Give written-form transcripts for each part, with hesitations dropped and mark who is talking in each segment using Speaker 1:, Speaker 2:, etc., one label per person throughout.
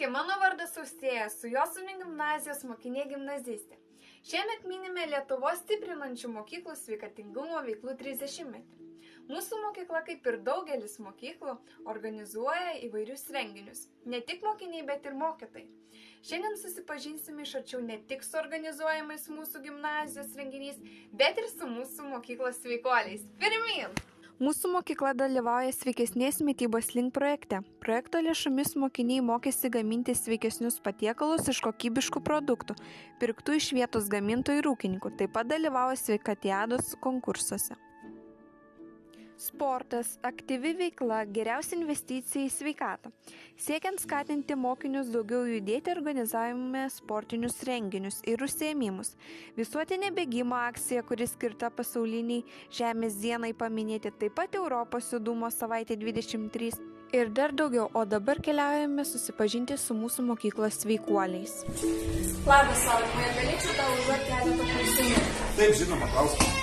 Speaker 1: Sveiki, mano vardas Austėja, su Josvainių gimnazijos mokinė gimnazistė. Šiemet minime Lietuvos stiprinančių mokyklų sveikatingumo veiklų 30-metį. Mūsų mokykla, kaip ir daugelis mokyklų, organizuoja įvairius renginius. Ne tik mokiniai, bet ir mokytojai. Šiandien susipažinsime iš arčiau ne tik su organizuojamais mūsų gimnazijos renginiais, bet ir su mūsų mokyklos sveikuoliais. Pirmyn! Mūsų mokykla dalyvauja sveikesnės mitybos link projekte. Projekto lėšomis mokiniai mokėsi gaminti sveikesnius patiekalus iš kokybiškų produktų, pirktų iš vietos gamintojų ir ūkininkų. Taip pat dalyvauja sveikatiados konkursuose. Sportas, aktyvi veikla, geriausia investicija į sveikatą. Siekiant skatinti mokinius daugiau judėti, organizavome sportinius renginius ir užsiėmimus. Visuotinė bėgimo akcija, kuri skirta pasauliniai Žemės dienai paminėti, taip pat Europos judumo savaitė 23 ir dar daugiau. O dabar keliaujame susipažinti su mūsų mokyklos sveikuoliais. Labas, Aurimai, galėčiau tau užduoti keletą klausimų?
Speaker 2: Taip, žinoma, klausimą.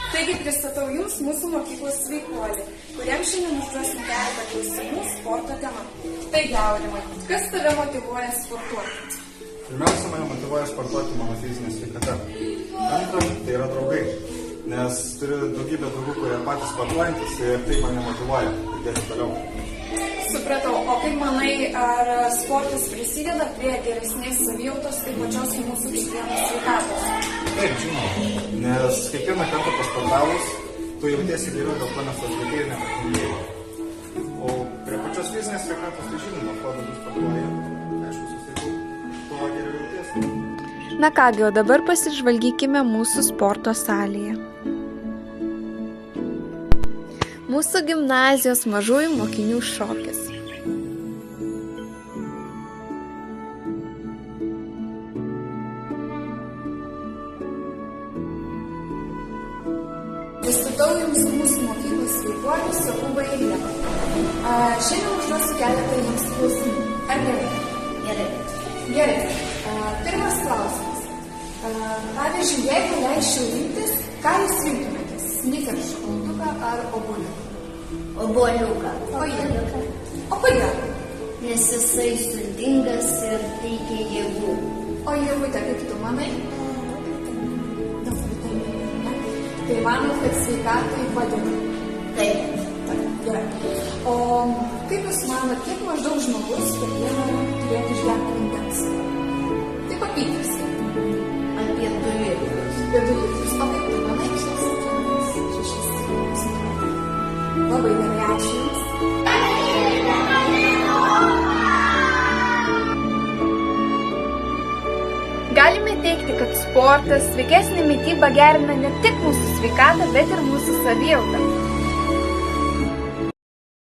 Speaker 1: Taigi pristatau Jums mūsų mokyklos sveikuolį, kuriam šiandien užduosim keletą klausimų sporto tema. Taigi, Aurimai, kas tave motyvuoja sportuoti?
Speaker 2: Pirmiausia, mane motyvuoja sportuoti mano fizinė sveikata. Antra, tai yra draugai, nes turiu daugybę draugų, kurie patys sportuojantis ir tai mane motyvuoja judėti toliau.
Speaker 1: Supratau, o kaip manai, ar sportas prisideda prie geresnės savijautos ir pačios mūsų kiekvienos sveikatos?
Speaker 2: Taip, žinoma, nes kiekvieną kartą pasportavus, tu jautiesi geriau, dėl to nesužveikai ir nepatingėjai. O prie pačios fizinės sveikatos, tai žinoma, kuo daugiau sportuoji, aišku, susirgau, tuo geriau jautiesi.
Speaker 1: Na kągi, o dabar pasižvalgykime mūsų sporto salėje. Mūsų gimnazijos mažųjų mokinių šokis. Pristatau Jums mūsų mokyklos sveikuolius Jokūbą ir Ievą. Šiandien užduosiu keletą Jums klausimų. Ar gerai? Gerai. Pirmas klausimas. Pavyzdžiui, jeigu leisčiau rinktis, ką Jūs rinktumėtės? Snickers šokoladuką ar obuoliuką?
Speaker 3: Obuoliuką.
Speaker 1: O kodėl?
Speaker 3: Nes jisai sultingas ir teikia jėgų.
Speaker 1: O Ievute, kaip tu manai? Tai manau, kad sveikatai padeda.
Speaker 3: Taip.
Speaker 1: Gerai. O kaip Jūs manot, kiek maždaug žmogus per dieną turėtų išgerti vandens? Taip apytiksliai.
Speaker 3: Apie 2 litrus.
Speaker 1: Apie 2 litrus. O kaip tu manai, 6 Labai gerai, ačiū Jums. Galime teigti, kad sportas, sveikesnė mityba gerina ne tik mūsų sveikatą, bet ir mūsų savijautą.